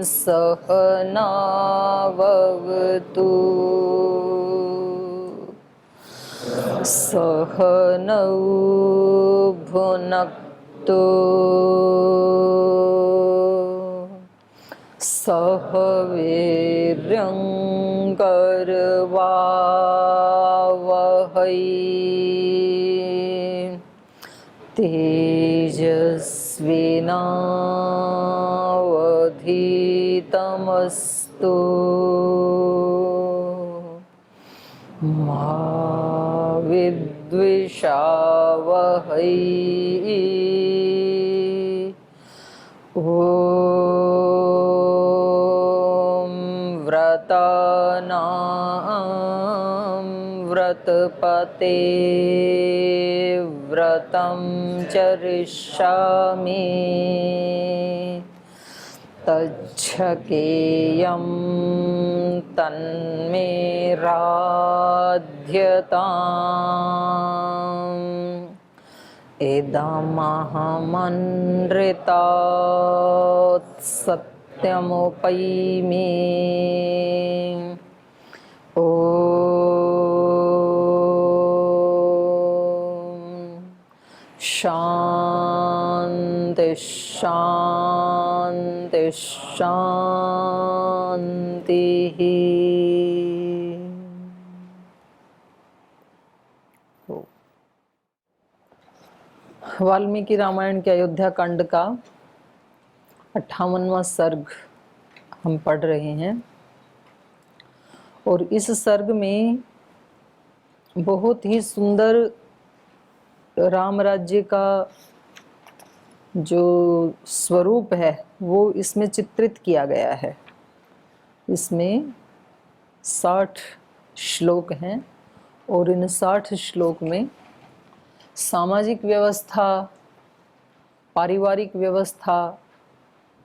सहनाववतु सहनौ भुनक्तु सह वीर्यं करवावहै तेजस्विनावधीतमस्तु मा विद्विषावहै ॐ व्रतानां व्रतपते व्रतं चरिष्यामि तच्छकेयं तन्मे राध्यताम् इदमहमनृतात् सत्यमुपैमि ॐ शान्ति शान्ति शान्तिः। वाल्मीकि रामायण के अयोध्या कांड का 58वां सर्ग हम पढ़ रहे हैं और इस सर्ग में बहुत ही सुंदर राम राज्य का जो स्वरूप है वो इसमें चित्रित किया गया है। इसमें 60 श्लोक हैं और इन 60 श्लोक में सामाजिक व्यवस्था, पारिवारिक व्यवस्था,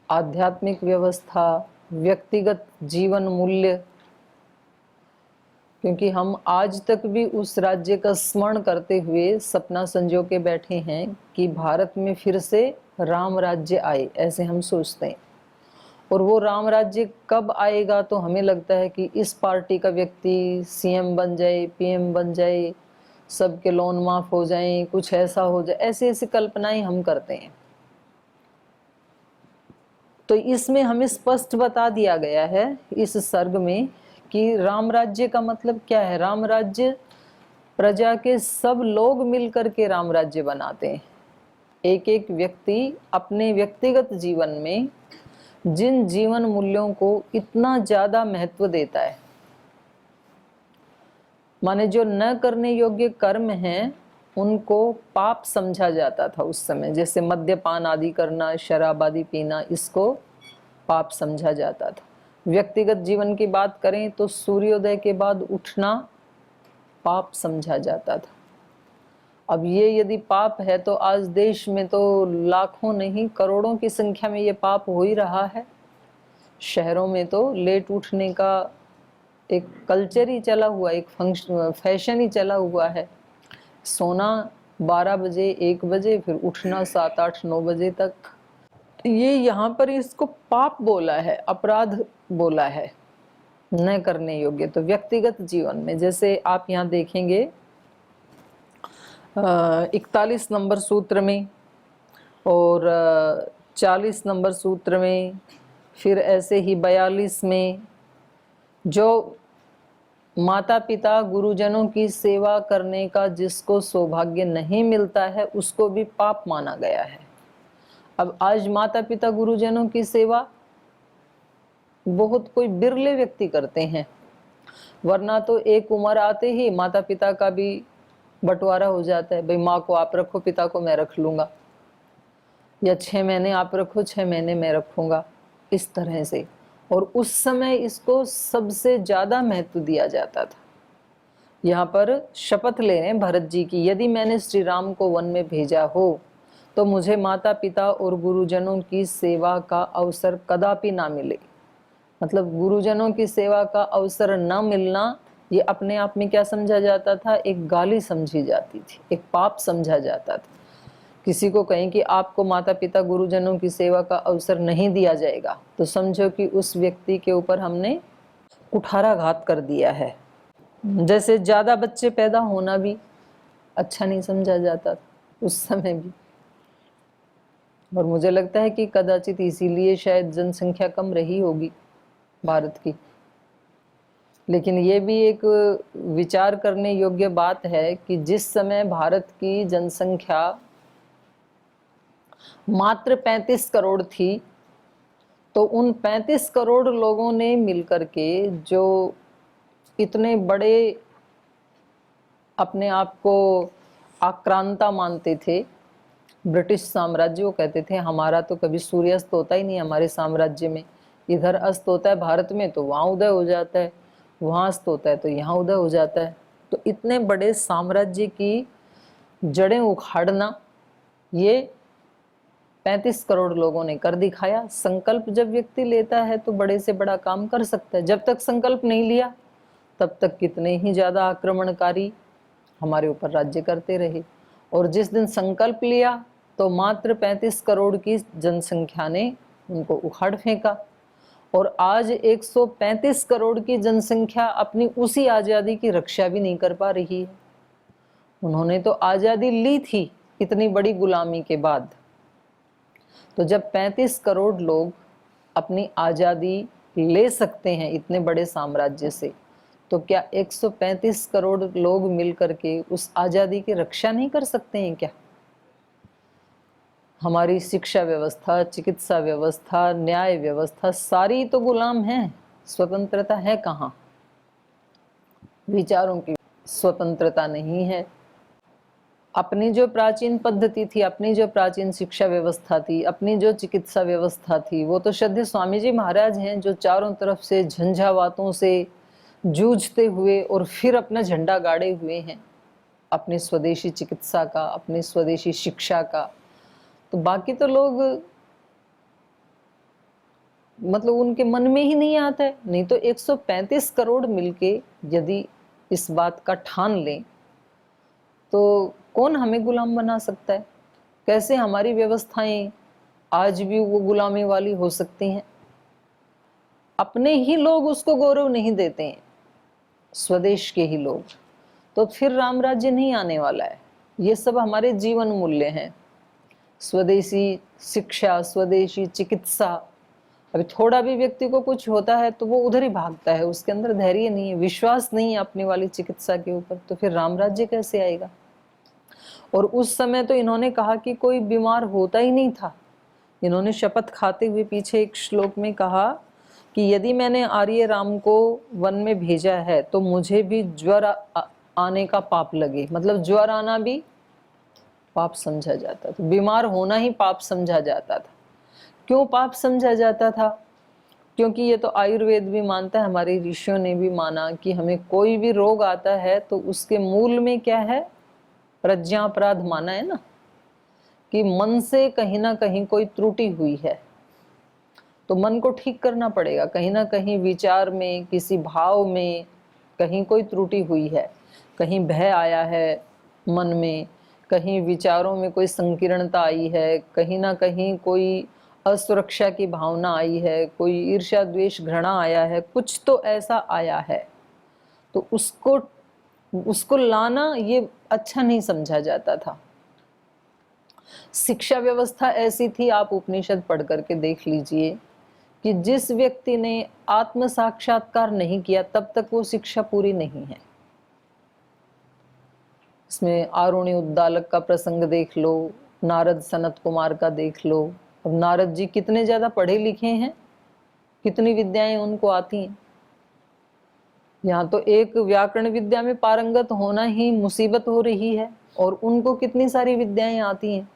आध्यात्मिक व्यवस्था, व्यक्तिगत जीवन मूल्य, क्योंकि हम आज तक भी उस राज्य का स्मरण करते हुए सपना संजो के बैठे हैं कि भारत में फिर से राम राज्य आए, ऐसे हम सोचते हैं। और वो राम राज्य कब आएगा तो हमें लगता है कि इस पार्टी का व्यक्ति सीएम बन जाए, पीएम बन जाए, सबके लोन माफ हो जाएं, कुछ ऐसा हो जाए, ऐसी ऐसी कल्पनाएं हम करते हैं। तो इसमें हमें स्पष्ट बता दिया गया है इस सर्ग में कि राम राज्य का मतलब क्या है। राम राज्य प्रजा के सब लोग मिलकर के राम राज्य बनाते हैं। एक एक व्यक्ति अपने व्यक्तिगत जीवन में जिन जीवन मूल्यों को इतना ज्यादा महत्व देता है, माने जो न करने योग्य कर्म हैं उनको पाप समझा जाता था उस समय। जैसे मद्यपान आदि करना, शराब आदि पीना, इसको पाप समझा जाता था। व्यक्तिगत जीवन की बात करें तो सूर्योदय के बाद उठना पाप समझा जाता था। अब ये यदि पाप है तो आज देश में तो लाखों नहीं करोड़ों की संख्या में ये पाप हो ही रहा है। शहरों में तो लेट उठने का एक कल्चर ही चला हुआ, एक फैशन ही चला हुआ है। सोना 12 बजे 1 बजे, फिर उठना 7 8 9 बजे तक। ये यहाँ पर इसको पाप बोला है, अपराध बोला है, न करने योग्य। तो व्यक्तिगत जीवन में जैसे आप यहाँ देखेंगे 41 नंबर सूत्र में और 40 नंबर सूत्र में, फिर ऐसे ही 42 में, जो माता पिता गुरुजनों की सेवा करने का जिसको सौभाग्य नहीं मिलता है उसको भी पाप माना गया है। अब आज माता पिता गुरुजनों की सेवा बहुत कोई बिरले व्यक्ति करते हैं, वरना तो एक उम्र आते ही माता पिता का भी बंटवारा हो जाता है। भाई माँ को आप रखो, पिता को मैं रख लूंगा, या 6 महीने आप रखो, 6 महीने मैं रखूंगा, इस तरह से। और उस समय इसको सबसे ज्यादा महत्व दिया जाता था। यहाँ पर शपथ ले रहे हैं भरत जी की, यदि मैंने श्री राम को वन में भेजा हो तो मुझे माता पिता और गुरुजनों की सेवा का अवसर कदापि ना मिले। मतलब गुरुजनों की सेवा का अवसर न मिलना ये अपने आप में क्या समझा जाता था, एक गाली समझी जाती थी, एक पाप समझा जाता था। किसी को कहें कि आपको माता पिता गुरुजनों की सेवा का अवसर नहीं दिया जाएगा, तो समझो कि उस व्यक्ति के ऊपर हमने कुठाराघात कर दिया है। जैसे ज़्यादा बच्चे पैदा होना भी अच्छा नहीं समझा जाता था उस समय भी, और मुझे लगता है कि कदाचित इसीलिए शायद जनसंख्या कम रही होगी भारत की। लेकिन ये भी एक विचार करने योग्य बात है कि जिस समय भारत की जनसंख्या मात्र 35 करोड़ थी, तो उन 35 करोड़ लोगों ने मिलकर के जो इतने बड़े अपने आप को आक्रांता मानते थे, ब्रिटिश साम्राज्य, वो कहते थे हमारा तो कभी सूर्यास्त होता ही नहीं हमारे साम्राज्य में, इधर अस्त होता है भारत में तो वहाँ उदय हो जाता है, वहाँ अस्त होता है तो यहाँ उदय हो जाता है। तो इतने बड़े साम्राज्य की जड़ें उखाड़ना ये 35 करोड़ लोगों ने कर दिखाया। संकल्प जब व्यक्ति लेता है तो बड़े से बड़ा काम कर सकता है। जब तक संकल्प नहीं लिया तब तक कितने ही ज़्यादा आक्रमणकारी हमारे ऊपर राज्य करते रहे, और जिस दिन संकल्प लिया तो मात्र 35 करोड़ की जनसंख्या ने उनको उखाड़ फेंका। और आज 135 करोड़ की जनसंख्या अपनी उसी आज़ादी की रक्षा भी नहीं कर पा रही है। उन्होंने तो आज़ादी ली थी इतनी बड़ी गुलामी के बाद। तो जब 35 करोड़ लोग अपनी आज़ादी ले सकते हैं इतने बड़े साम्राज्य से, तो क्या 135 करोड़ लोग मिलकर के उस आज़ादी की रक्षा नहीं कर सकते हैं क्या? हमारी शिक्षा व्यवस्था, चिकित्सा व्यवस्था, न्याय व्यवस्था सारी तो गुलाम है। स्वतंत्रता है कहाँ? विचारों की स्वतंत्रता नहीं है। अपनी जो प्राचीन पद्धति थी, अपनी जो प्राचीन शिक्षा व्यवस्था थी, अपनी जो चिकित्सा व्यवस्था थी, वो तो श्रद्धेय स्वामी जी महाराज हैं जो चारों तरफ से झंझावातों से जूझते हुए और फिर अपना झंडा गाड़े हुए हैं अपनी स्वदेशी चिकित्सा का, अपनी स्वदेशी शिक्षा का। तो बाकी तो लोग मतलब उनके मन में ही नहीं आता है। नहीं तो 135 करोड़ मिलके यदि इस बात का ठान लें तो कौन हमें गुलाम बना सकता है? कैसे हमारी व्यवस्थाएं आज भी वो गुलामी वाली हो सकती हैं? अपने ही लोग उसको गौरव नहीं देते हैं, स्वदेश के ही लोग, तो फिर राम राज्य नहीं आने वाला है। ये सब हमारे जीवन मूल्य हैं। स्वदेशी शिक्षा, स्वदेशी चिकित्सा। अभी थोड़ा भी व्यक्ति को कुछ होता है तो वो उधर ही भागता है, उसके अंदर धैर्य नहीं है, विश्वास नहीं है अपने वाली चिकित्सा के ऊपर, तो फिर राम राज्य कैसे आएगा? और उस समय तो इन्होंने कहा कि कोई बीमार होता ही नहीं था। इन्होंने शपथ खाते हुए पीछे एक श्लोक में कहा कि यदि मैंने आर्य राम को वन में भेजा है तो मुझे भी ज्वर आने का पाप लगे। मतलब ज्वर आना भी पाप समझा जाता था, बीमार होना ही पाप समझा जाता था। क्यों पाप समझा जाता था? क्योंकि ये तो आयुर्वेद भी मानता है, हमारे ऋषियों ने भी माना कि हमें कोई भी रोग आता है तो उसके मूल में क्या है? प्रज्ञापराध माना है ना, कि मन से कहीं ना कहीं कोई त्रुटि हुई है, तो मन को ठीक करना पड़ेगा। कहीं ना कहीं विचार में, किसी भाव में कहीं कोई त्रुटि हुई है, कहीं भय आया है मन में, कहीं विचारों में कोई संकीर्णता आई है, कहीं ना कहीं कोई असुरक्षा की भावना आई है, कोई ईर्ष्या द्वेष घृणा आया है, कुछ तो ऐसा आया है। तो उसको लाना ये अच्छा नहीं समझा जाता था। शिक्षा व्यवस्था ऐसी थी, आप उपनिषद पढ़ करके देख लीजिए कि जिस व्यक्ति ने आत्म साक्षात्कार नहीं किया तब तक वो शिक्षा पूरी नहीं है। इसमें आरुणि उद्दालक का प्रसंग देख लो, नारद सनत कुमार का देख लो। अब नारद जी कितने ज्यादा पढ़े लिखे हैं, कितनी विद्याएं उनको आती हैं। यहाँ तो एक व्याकरण विद्या में पारंगत होना ही मुसीबत हो रही है, और उनको कितनी सारी विद्याएं आती हैं,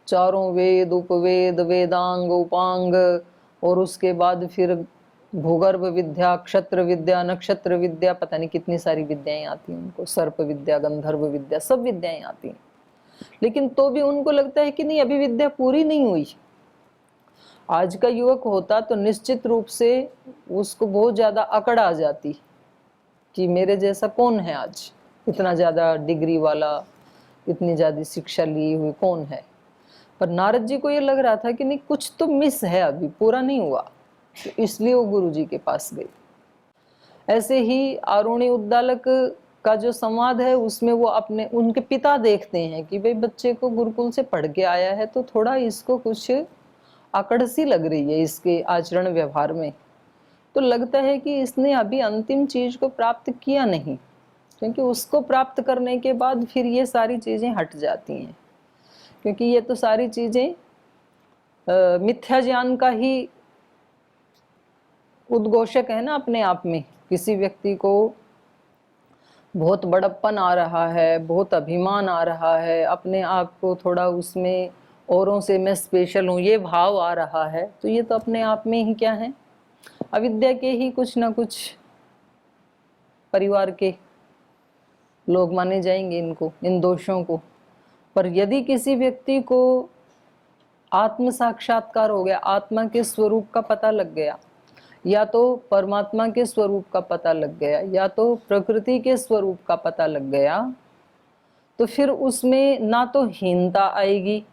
चारों वेद, उपवेद, वेदांग, उपांग, और उसके बाद फिर भूगर्भ विद्या, क्षत्र विद्या, नक्षत्र विद्या, पता नहीं कितनी सारी विद्याएं आती हैं उनको, सर्प विद्या, गंधर्व विद्या, सब विद्याएं आती हैं। लेकिन तो भी उनको लगता है कि नहीं, अभी विद्या पूरी नहीं हुई। आज का युवक होता तो निश्चित रूप से उसको बहुत ज्यादा अकड़ आ जाती कि मेरे जैसा कौन है आज, इतना ज्यादा डिग्री वाला, इतनी ज्यादा शिक्षा ली हुई कौन है, पर नारद जी को ये लग रहा था कि नहीं, कुछ तो मिस है, अभी पूरा नहीं हुआ, तो इसलिए वो गुरु जी के पास गए। ऐसे ही आरुणि उद्दालक का जो संवाद है उसमें वो अपने उनके पिता देखते हैं कि भाई बच्चे को गुरुकुल से पढ़ के आया है तो थोड़ा इसको कुछ आकड़ सी लग रही है इसके आचरण व्यवहार में, तो लगता है कि इसने अभी अंतिम चीज को प्राप्त किया नहीं, क्योंकि उसको प्राप्त करने के बाद फिर ये सारी चीजें हट जाती हैं, क्योंकि ये तो सारी चीजें मिथ्या ज्ञान का ही उद्घोषक है ना अपने आप में। किसी व्यक्ति को बहुत बड़प्पन आ रहा है, बहुत अभिमान आ रहा है, अपने आप को थोड़ा उसमें औरों से मैं स्पेशल हूँ ये भाव आ रहा है, तो ये तो अपने आप में ही क्या है, अविद्या के ही कुछ ना कुछ परिवार के लोग माने जाएंगे इनको, इन दोषों को। पर यदि किसी व्यक्ति को आत्म साक्षात्कार हो गया, आत्मा के स्वरूप का पता लग गया, या तो परमात्मा के स्वरूप का पता लग गया, या तो प्रकृति के स्वरूप का पता लग गया, तो फिर उसमें ना तो हीनता आएगी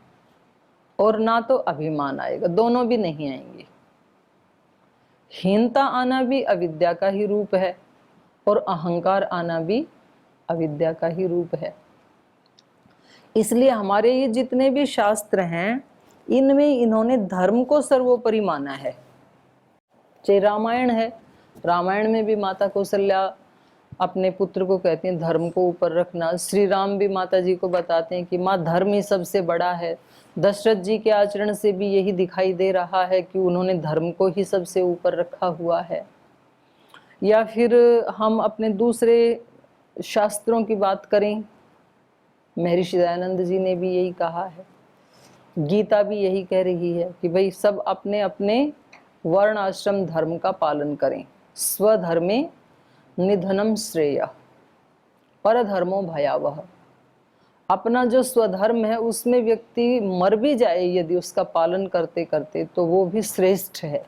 और ना तो अभिमान आएगा, दोनों भी नहीं आएंगे। हीनता आना भी अविद्या का ही रूप है और अहंकार आना भी अविद्या का ही रूप है। इसलिए हमारे ये जितने भी शास्त्र हैं इनमें इन्होंने धर्म को सर्वोपरि माना है। चाहे रामायण है, रामायण में भी माता कौशल्या अपने पुत्र को कहती हैं धर्म को ऊपर रखना। श्री राम भी माता जी को बताते हैं कि माँ धर्म ही सबसे बड़ा है। दशरथ जी के आचरण से भी यही दिखाई दे रहा है कि उन्होंने धर्म को ही सबसे ऊपर रखा हुआ है। या फिर हम अपने दूसरे शास्त्रों की बात करें, महर्षि दयानंद जी ने भी यही कहा है, गीता भी यही कह रही है कि भाई सब अपने अपने वर्ण आश्रम धर्म का पालन करें। स्वधर्मे निधनम श्रेय परधर्मो भयावह। अपना जो स्वधर्म है उसमें व्यक्ति मर भी जाए यदि उसका पालन करते करते तो वो भी श्रेष्ठ है।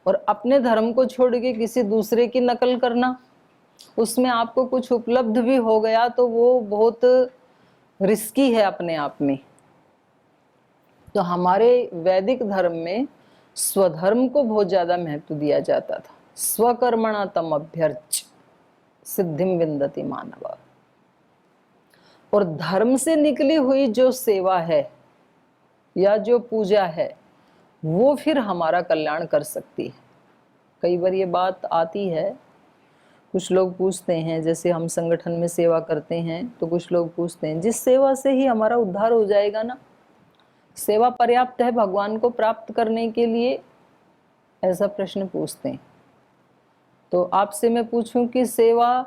और अपने धर्म को छोड़ के किसी दूसरे की नकल करना, उसमें आपको कुछ उपलब्ध भी हो गया तो वो बहुत रिस्की है अपने आप में। तो हमारे वैदिक धर्म में स्वधर्म को बहुत ज्यादा महत्व दिया जाता था। स्वकर्मणा तम अभ्यर्च सिद्धिम विंदति मानव। और धर्म से निकली हुई जो सेवा है या जो पूजा है वो फिर हमारा कल्याण कर सकती है। कई बार ये बात आती है, कुछ लोग पूछते हैं, जैसे हम संगठन में सेवा करते हैं तो कुछ लोग पूछते हैं जिस सेवा से ही हमारा उद्धार हो जाएगा ना, सेवा पर्याप्त है भगवान को प्राप्त करने के लिए, ऐसा प्रश्न पूछते हैं। तो आपसे मैं पूछूं कि सेवा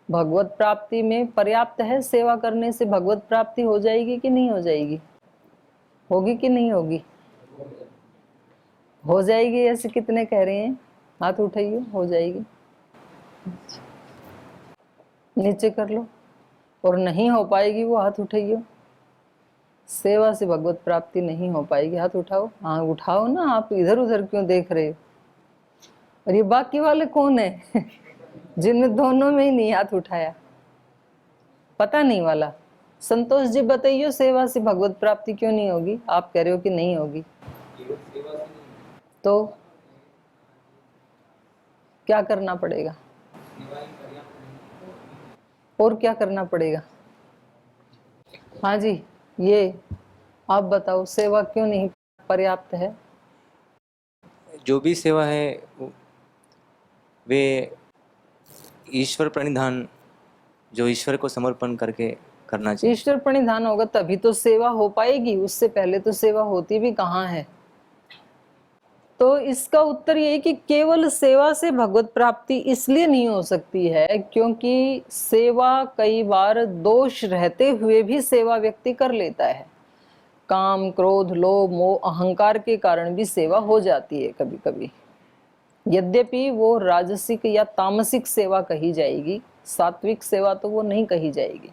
भगवत प्राप्ति में पर्याप्त है? सेवा करने से भगवत प्राप्ति हो जाएगी कि नहीं हो जाएगी? होगी कि नहीं होगी? हो जाएगी, ऐसे कितने कह रहे हैं? हाथ उठाइए। हो जाएगी, नीचे कर लो। और नहीं हो पाएगी वो हाथ उठाइए। सेवा से भगवत प्राप्ति नहीं हो पाएगी, हाथ उठाओ। हाँ उठाओ ना, आप इधर उधर क्यों देख रहे हो? और ये बाकी वाले कौन है जिनमें दोनों में ही नहीं हाथ उठाया? पता नहीं वाला। संतोष जी बताइए, सेवा से भगवत प्राप्ति क्यों नहीं होगी? आप कह रहे हो कि नहीं होगी, तो क्या करना पड़ेगा? और क्या करना पड़ेगा? हाँ जी, ये आप बताओ, सेवा क्यों नहीं पर्याप्त है? जो भी सेवा है वे ईश्वर प्रणिधान, जो ईश्वर को समर्पण करके करना चाहिए। ईश्वर प्रणिधान होगा तभी तो सेवा हो पाएगी, उससे पहले तो सेवा होती भी कहाँ है। तो इसका उत्तर ये है कि केवल सेवा से भगवत प्राप्ति इसलिए नहीं हो सकती है क्योंकि सेवा कई बार दोष रहते हुए भी सेवा व्यक्ति कर लेता है। काम, क्रोध, लोभ, मोह, अहंकार के कारण भी सेवा हो जाती है कभी कभी। यद्यपि वो राजसिक या तामसिक सेवा कही जाएगी, सात्विक सेवा तो वो नहीं कही जाएगी।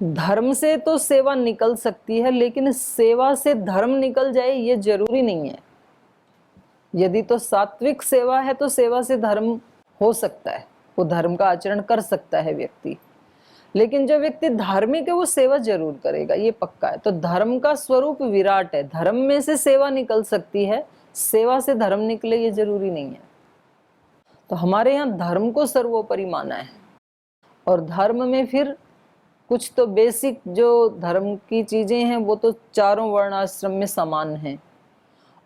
धर्म से तो सेवा निकल सकती है, लेकिन सेवा से धर्म निकल जाए ये जरूरी नहीं है। यदि तो सात्विक सेवा है तो सेवा से धर्म हो सकता है, वो धर्म का आचरण कर सकता है व्यक्ति। लेकिन जो व्यक्ति धार्मिक है वो सेवा जरूर करेगा, ये पक्का है। तो धर्म का स्वरूप विराट है, धर्म में से सेवा निकल सकती है, सेवा से धर्म निकले ये जरूरी नहीं है। तो हमारे यहाँ धर्म को सर्वोपरि माना है, और धर्म में फिर कुछ तो बेसिक जो धर्म की चीजें हैं वो तो चारों वर्णाश्रम में समान हैं,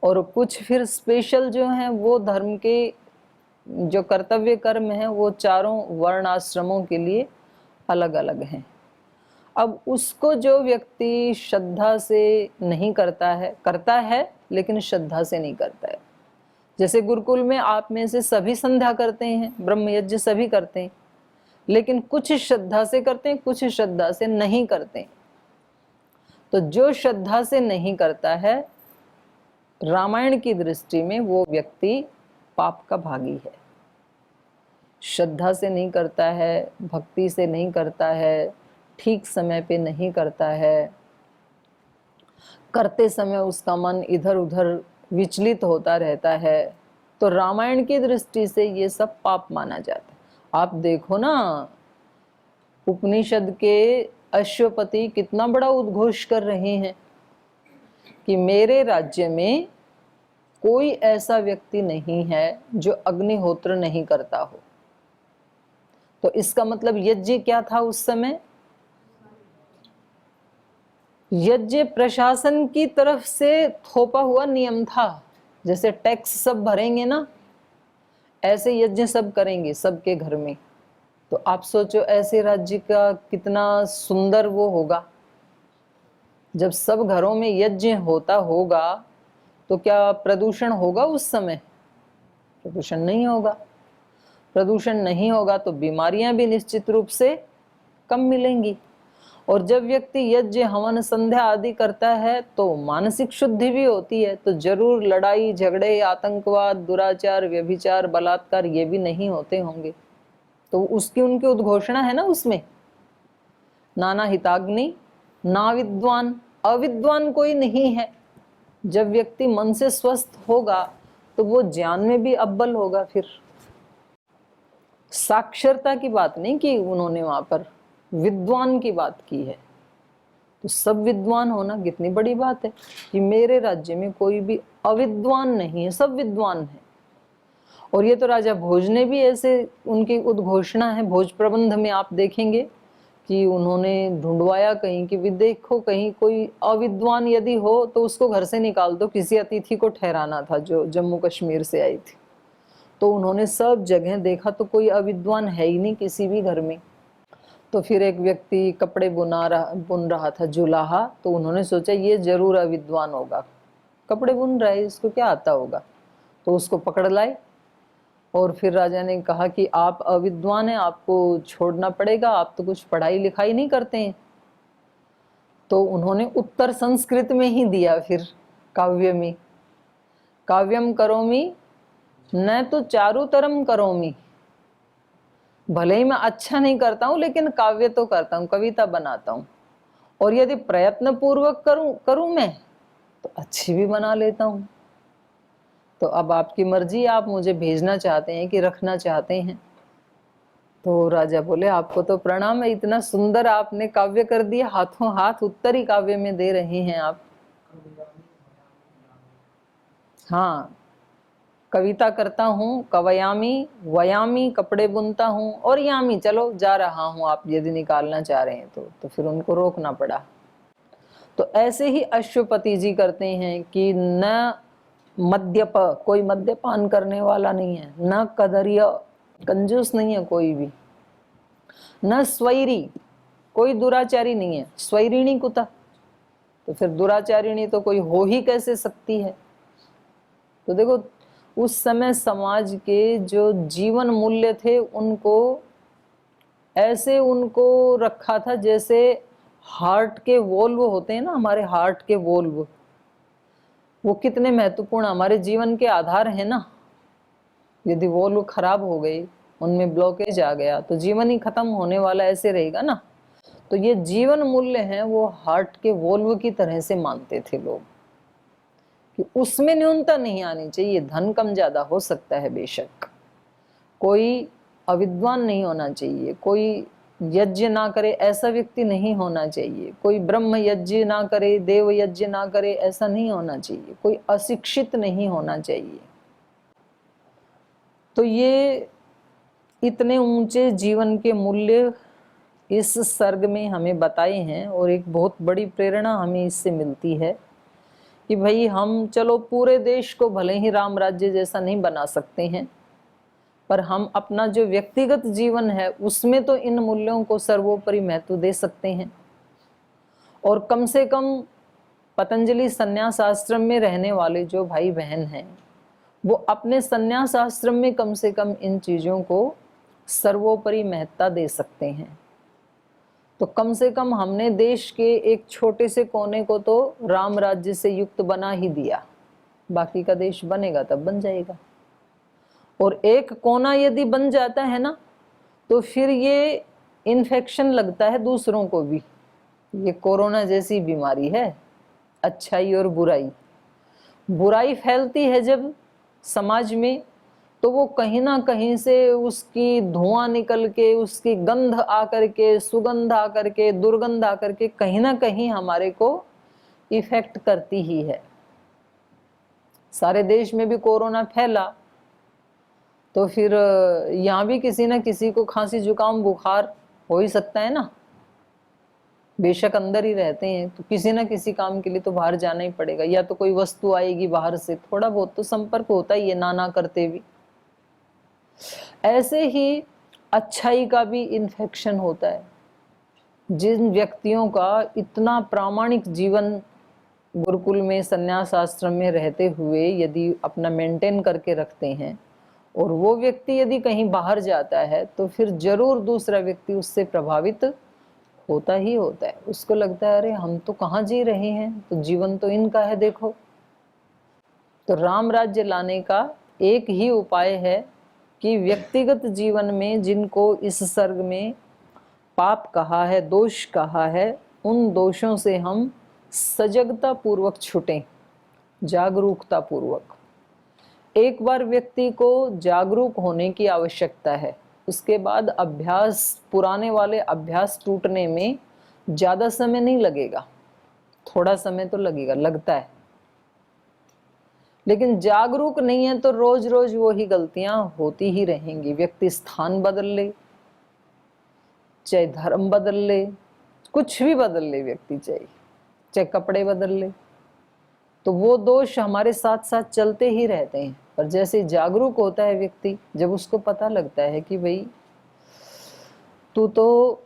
और कुछ फिर स्पेशल जो हैं वो धर्म के जो कर्तव्य कर्म हैं वो चारों वर्णाश्रमों के लिए अलग अलग हैं। अब उसको जो व्यक्ति श्रद्धा से नहीं करता है लेकिन श्रद्धा से नहीं करता है। जैसे गुरुकुल में आप में से सभी संध्या करते हैं, ब्रह्म यज्ञ सभी करते हैं, लेकिन कुछ श्रद्धा से करते हैं, कुछ श्रद्धा से नहीं करते हैं। तो जो श्रद्धा से नहीं करता है, रामायण की दृष्टि में वो व्यक्ति पाप का भागी है। श्रद्धा से नहीं करता है, भक्ति से नहीं करता है, ठीक समय पे नहीं करता है, करते समय उसका मन इधर उधर विचलित होता रहता है, तो रामायण की दृष्टि से ये सब पाप माना जाता है। आप देखो ना, उपनिषद के अश्वपति कितना बड़ा उद्घोष कर रहे हैं कि मेरे राज्य में कोई ऐसा व्यक्ति नहीं है जो अग्निहोत्र नहीं करता हो। तो इसका मतलब यज्ञ क्या था उस समय? यज्ञ प्रशासन की तरफ से थोपा हुआ नियम था। जैसे टैक्स सब भरेंगे ना, ऐसे यज्ञ सब करेंगे सबके घर में। तो आप सोचो ऐसे राज्य का कितना सुंदर वो होगा। जब सब घरों में यज्ञ होता होगा तो क्या प्रदूषण होगा उस समय? प्रदूषण नहीं होगा। प्रदूषण नहीं होगा तो बीमारियां भी निश्चित रूप से कम मिलेंगी। और जब व्यक्ति यज्ञ हवन संध्या आदि करता है तो मानसिक शुद्धि भी होती है। तो जरूर लड़ाई झगड़े, आतंकवाद, दुराचार, व्यभिचार, बलात्कार ये भी नहीं होते होंगे। तो उसकी उनकी उद्घोषणा है ना उसमें, नाना हिताग्नि ना विद्वान, अविद्वान कोई नहीं है। जब व्यक्ति मन से स्वस्थ होगा तो वो ज्ञान में भी अव्वल होगा। फिर साक्षरता की बात नहीं की उन्होंने, वहां पर विद्वान की बात की है। तो सब विद्वान होना कितनी बड़ी बात है कि मेरे राज्य में कोई भी अविद्वान नहीं है, सब विद्वान है। और ये तो राजा भोज ने भी ऐसे उनकी उद्घोषणा है। भोज प्रबंध में आप देखेंगे कि उन्होंने ढूंढवाया कहीं कि भी देखो कहीं कोई अविद्वान यदि हो तो उसको घर से निकाल दो। किसी अतिथि को ठहराना था जो जम्मू कश्मीर से आई थी, तो उन्होंने सब जगह देखा तो कोई अविद्वान है ही नहीं किसी भी घर में। तो फिर एक व्यक्ति कपड़े बुन रहा था, जुलाहा, तो उन्होंने सोचा ये जरूर अविद्वान होगा, कपड़े बुन रहा है, इसको क्या आता होगा। तो उसको पकड़ लाए और फिर राजा ने कहा कि आप अविद्वान हैं, आपको छोड़ना पड़ेगा, आप तो कुछ पढ़ाई लिखाई नहीं करते हैं। तो उन्होंने उत्तर संस्कृत में ही दिया। फिर काव्य में, काव्यम करोमि न तो चारुतरम करोमि, भले ही मैं अच्छा नहीं करता हूं लेकिन काव्य तो करता हूं, कविता बनाता हूं। और यदि प्रयत्न पूर्वक करूं मैं तो अच्छी भी बना लेता हूं। तो अब आपकी मर्जी, आप मुझे भेजना चाहते हैं कि रखना चाहते हैं। तो राजा बोले आपको तो प्रणाम है, इतना सुंदर आपने काव्य कर दिया, हाथों हाथ उत्तरी काव्य में दे रहे हैं आप। हाँ, कविता करता हूँ, कवयामी, वयामी कपड़े बुनता हूँ, और यामी चलो जा रहा हूँ, आप यदि निकालना चाह रहे हैं तो फिर उनको रोकना पड़ा। तो ऐसे ही अश्वपति जी करते हैं कि न मद्यप, कोई मद्यपान करने वाला नहीं है, न कदर्य, कंजूस नहीं है कोई भी, न स्वैरी, कोई दुराचारी नहीं है। स्वैरिणी कुता, तो फिर दुराचारिणी तो कोई हो ही कैसे सकती है। तो देखो उस समय समाज के जो जीवन मूल्य थे उनको ऐसे उनको रखा था जैसे हार्ट के वोल्व होते हैं ना, हमारे हार्ट के वोल्व, वो कितने महत्वपूर्ण हमारे जीवन के आधार है ना। यदि वोल्व खराब हो गए, उनमें ब्लॉकेज आ गया तो जीवन ही खत्म होने वाला, ऐसे रहेगा ना। तो ये जीवन मूल्य हैं वो हार्ट के वोल्व की तरह से मानते थे लोग कि उसमें न्यूनता नहीं आनी चाहिए। धन कम ज्यादा हो सकता है बेशक, कोई अविद्वान नहीं होना चाहिए, कोई यज्ञ ना करे ऐसा व्यक्ति नहीं होना चाहिए, कोई ब्रह्म यज्ञ ना करे, देव यज्ञ ना करे ऐसा नहीं होना चाहिए, कोई अशिक्षित नहीं होना चाहिए। तो ये इतने ऊंचे जीवन के मूल्य इस सर्ग में हमें बताए हैं और एक बहुत बड़ी प्रेरणा हमें इससे मिलती है कि भाई हम चलो पूरे देश को भले ही राम राज्य जैसा नहीं बना सकते हैं, पर हम अपना जो व्यक्तिगत जीवन है उसमें तो इन मूल्यों को सर्वोपरि महत्व दे सकते हैं। और कम से कम पतंजलि संन्यास आश्रम में रहने वाले जो भाई बहन हैं वो अपने संन्यास आश्रम में कम से कम इन चीज़ों को सर्वोपरि महत्ता दे सकते हैं। तो कम से कम हमने देश के एक छोटे से कोने को तो राम राज्य से युक्त बना ही दिया, बाकी का देश बनेगा तब बन जाएगा। और एक कोना यदि बन जाता है ना तो फिर ये इन्फेक्शन लगता है दूसरों को भी। ये कोरोना जैसी बीमारी है, अच्छाई और बुराई। बुराई फैलती है जब समाज में तो वो कहीं ना कहीं से उसकी धुआं निकल के, उसकी गंध आकर के, सुगंध आकर के, दुर्गंध आकर के कहीं ना कहीं हमारे को इफेक्ट करती ही है। सारे देश में भी कोरोना फैला तो फिर यहाँ भी किसी ना किसी को खांसी जुकाम बुखार हो ही सकता है ना। बेशक अंदर ही रहते हैं तो किसी ना किसी काम के लिए तो बाहर जाना ही पड़ेगा, या तो कोई वस्तु आएगी बाहर से, थोड़ा बहुत तो संपर्क होता ही है ना करते भी। ऐसे ही अच्छाई का भी इन्फेक्शन होता है। जिन व्यक्तियों का इतना प्रामाणिक जीवन गुरुकुल में संन्यास आश्रम में रहते हुए यदि अपना मेंटेन करके रखते हैं और वो व्यक्ति यदि कहीं बाहर जाता है तो फिर जरूर दूसरा व्यक्ति उससे प्रभावित होता ही होता है। उसको लगता है अरे हम तो कहाँ जी रहे हैं, तो जीवन तो इनका है देखो। तो राम राज्य लाने का एक ही उपाय है कि व्यक्तिगत जीवन में जिनको इस सर्ग में पाप कहा है, दोष कहा है, उन दोषों से हम सजगता पूर्वक छूटें, जागरूकता पूर्वक। एक बार व्यक्ति को जागरूक होने की आवश्यकता है, उसके बाद अभ्यास, पुराने वाले अभ्यास टूटने में ज्यादा समय नहीं लगेगा, थोड़ा समय तो लगेगा, लगता है। लेकिन जागरूक नहीं है तो रोज रोज वो ही गलतियां होती ही रहेंगी। व्यक्ति स्थान बदल ले, चाहे धर्म बदल ले, कुछ भी बदल ले व्यक्ति, चाहे कपड़े बदल ले, तो वो दोष हमारे साथ साथ चलते ही रहते हैं। पर जैसे जागरूक होता है व्यक्ति, जब उसको पता लगता है कि भाई तू तो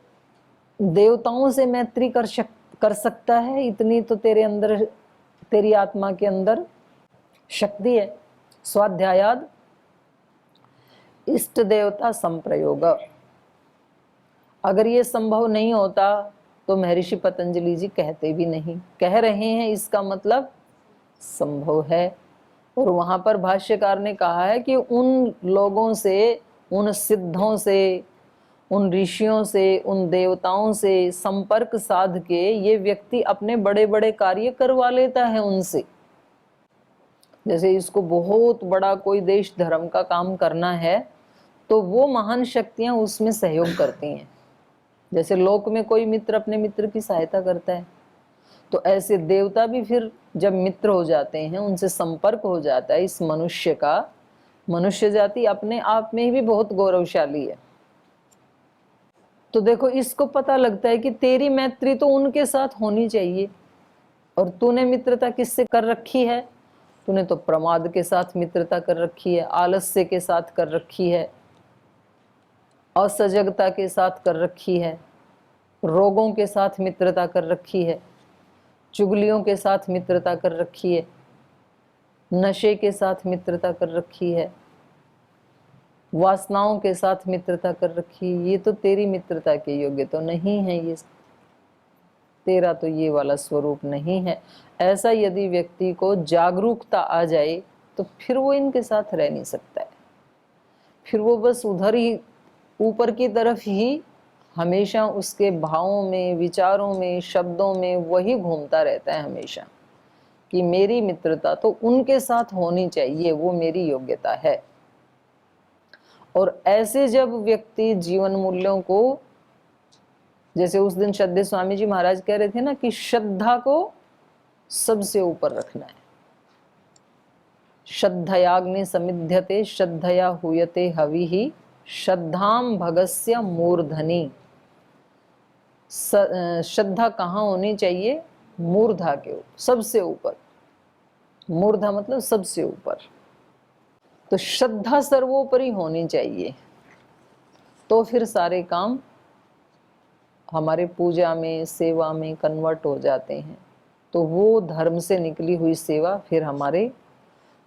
देवताओं से मैत्री कर सकता है, इतनी तो तेरे अंदर, तेरी आत्मा के अंदर शक्ति है। स्वाध्यायाद इष्ट देवता संप्रयोग, अगर ये संभव नहीं होता तो महर्षि पतंजलि जी कहते भी नहीं, कह रहे हैं इसका मतलब संभव है। और वहां पर भाष्यकार ने कहा है कि उन लोगों से, उन सिद्धों से, उन ऋषियों से, उन देवताओं से संपर्क साध के ये व्यक्ति अपने बड़े बड़े कार्य करवा लेता है उनसे। जैसे इसको बहुत बड़ा कोई देश धर्म का काम करना है तो वो महान शक्तियां उसमें सहयोग करती हैं। जैसे लोक में कोई मित्र अपने मित्र की सहायता करता है, तो ऐसे देवता भी फिर जब मित्र हो जाते हैं, उनसे संपर्क हो जाता है इस मनुष्य का, मनुष्य जाति अपने आप में भी बहुत गौरवशाली है। तो देखो इसको पता लगता है कि तेरी मैत्री तो उनके साथ होनी चाहिए, और तूने मित्रता किससे कर रखी है? तूने तो प्रमाद के साथ मित्रता कर रखी है, आलस्य के साथ कर रखी है, असजगता के साथ कर रखी है, रोगों के साथ मित्रता कर रखी है, चुगलियों के साथ मित्रता कर रखी है, नशे के साथ मित्रता कर रखी है, वासनाओं के साथ मित्रता कर रखी है। ये तो तेरी मित्रता के योग्य तो नहीं है, ये तेरा तो ये वाला स्वरूप नहीं है। ऐसा यदि व्यक्ति को जागरूकता आ जाए तो फिर वो इनके साथ रह नहीं सकता है, फिर वो बस उधर ही ऊपर की तरफ ही हमेशा उसके भावों में, विचारों में, शब्दों में वही घूमता रहता है हमेशा कि मेरी मित्रता तो उनके साथ होनी चाहिए, वो मेरी योग्यता है। और ऐसे जब व्यक्ति जीवन मूल्यों को जैसे उस दिन श्रद्धेय स्वामी जी महाराज कह रहे थे ना कि श्रद्धा को सबसे ऊपर रखना है। श्रद्धयाग्नि समिध्यते श्रद्धया हुयते हविः श्रद्धाम भगस्य मूर्धनि। श्रद्धा कहाँ होनी चाहिए? मूर्धा के ऊपर, सबसे ऊपर। मूर्धा मतलब सबसे ऊपर। तो श्रद्धा सर्वोपरि होनी चाहिए, तो फिर सारे काम हमारे पूजा में, सेवा में कन्वर्ट हो जाते हैं। तो वो धर्म से निकली हुई सेवा फिर हमारे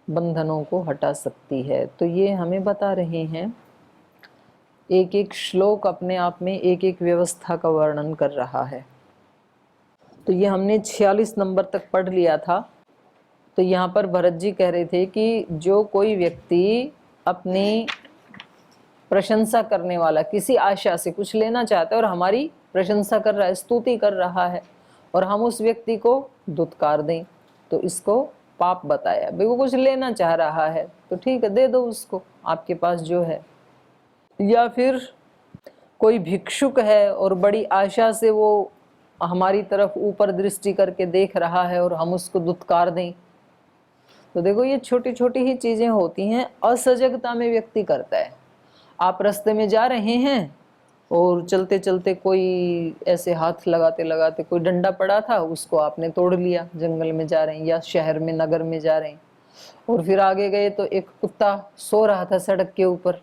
बंधनों को हटा सकती है। तो ये हमें बता रहे हैं, एक एक श्लोक अपने आप में एक एक व्यवस्था का वर्णन कर रहा है। तो ये हमने 46 नंबर तक पढ़ लिया था। तो यहाँ पर भरत जी कह रहे थे कि जो कोई व्यक्ति अपनी प्रशंसा करने वाला, किसी आशा से कुछ लेना चाहता है और हमारी प्रशंसा कर रहा है, स्तुति कर रहा है, और हम उस व्यक्ति को दुत्कार दें, तो इसको पाप बताया। भाई वो कुछ लेना चाह रहा है तो ठीक है, दे दो उसको आपके पास जो है। या फिर कोई भिक्षुक है और बड़ी आशा से वो हमारी तरफ ऊपर दृष्टि करके देख रहा है और हम उसको दुत्कार दें, तो देखो ये छोटी छोटी ही चीजें होती हैं, असजगता में व्यक्ति करता है। आप रास्ते में जा रहे हैं और चलते चलते कोई ऐसे हाथ लगाते लगाते कोई डंडा पड़ा था, उसको आपने तोड़ लिया, जंगल में जा रहे हैं या शहर में नगर में जा रहे हैं, और फिर आगे गए तो एक कुत्ता सो रहा था सड़क के ऊपर,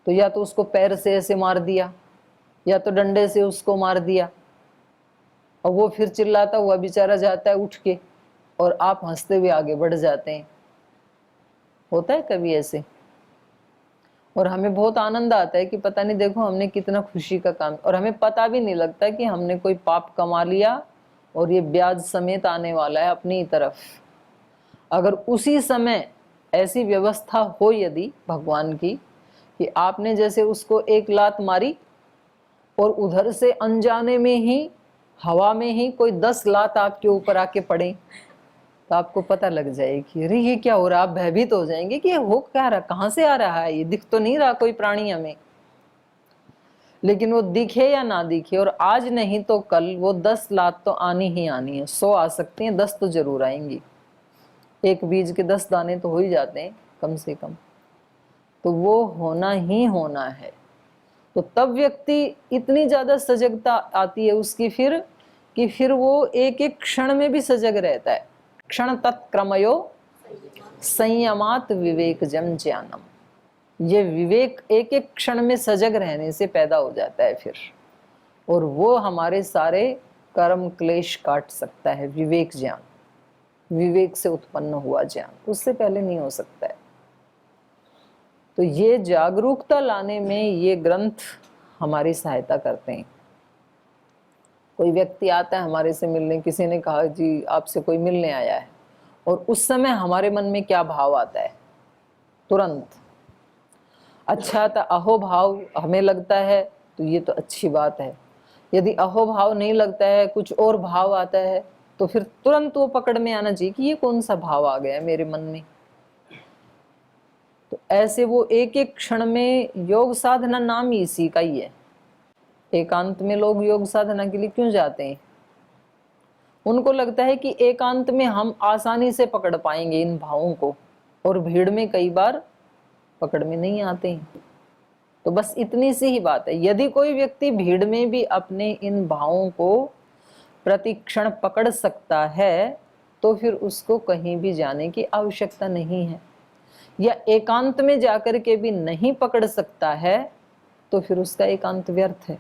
तो या तो उसको पैर से ऐसे मार दिया या तो डंडे से उसको मार दिया, और वो फिर चिल्लाता हुआ बेचारा जाता है उठ के, और आप हंसते हुए आगे बढ़ जाते हैं। होता है कभी ऐसे, और हमें बहुत आनंद आता है कि पता नहीं देखो हमने कितना खुशी का काम, और हमें पता भी नहीं लगता कि हमने कोई पाप कमा लिया और ये ब्याज समेत आने वाला है अपनी तरफ। अगर उसी समय ऐसी व्यवस्था हो यदि भगवान की कि आपने जैसे उसको एक लात मारी और उधर से अनजाने में ही हवा में ही कोई 10 लात आपके ऊपर आके पड़े, तो आपको पता लग जाएगी अरे ये क्या हो रहा है। आप भयभीत हो जाएंगे कि ये हो क्या रहा, कहाँ से आ रहा है, ये दिख तो नहीं रहा कोई प्राणी हमें। लेकिन वो दिखे या ना दिखे, और आज नहीं तो कल वो 10 लात तो आनी ही आनी है। 100 आ सकती हैं, 10 तो जरूर आएंगी। एक बीज के 10 दाने तो हो ही जाते हैं कम से कम, तो वो होना ही होना है। तो तब व्यक्ति इतनी ज्यादा सजगता आती है उसकी फिर कि फिर वो एक एक क्षण में भी सजग रहता है। क्षण तत्क्रमयो संयमात विवेकजम ज्ञानम। ये विवेक एक एक क्षण में सजग रहने से पैदा हो जाता है फिर, और वो हमारे सारे कर्म क्लेश काट सकता है। विवेक ज्ञान, विवेक से उत्पन्न हुआ ज्ञान, उससे पहले नहीं हो सकता है। तो ये जागरूकता लाने में ये ग्रंथ हमारी सहायता करते हैं। कोई व्यक्ति आता है हमारे से मिलने, किसी ने कहा जी आपसे कोई मिलने आया है, और उस समय हमारे मन में क्या भाव आता है? तुरंत अच्छा था अहोभाव हमें लगता है तो ये तो अच्छी बात है। यदि अहोभाव नहीं लगता है, कुछ और भाव आता है, तो फिर तुरंत वो पकड़ में आना चाहिए कि ये कौन सा भाव आ गया मेरे मन में। तो ऐसे वो एक एक क्षण में, योग साधना नाम ही इसी का ही है। एकांत में लोग योग साधना के लिए क्यों जाते हैं? उनको लगता है कि एकांत में हम आसानी से पकड़ पाएंगे इन भावों को, और भीड़ में कई बार पकड़ में नहीं आते हैं। तो बस इतनी सी ही बात है। यदि कोई व्यक्ति भीड़ में भी अपने इन भावों को प्रतिक्षण पकड़ सकता है, तो फिर उसको कहीं भी जाने की आवश्यकता नहीं है। या एकांत में जाकर के भी नहीं पकड़ सकता है, तो फिर उसका एकांत व्यर्थ है।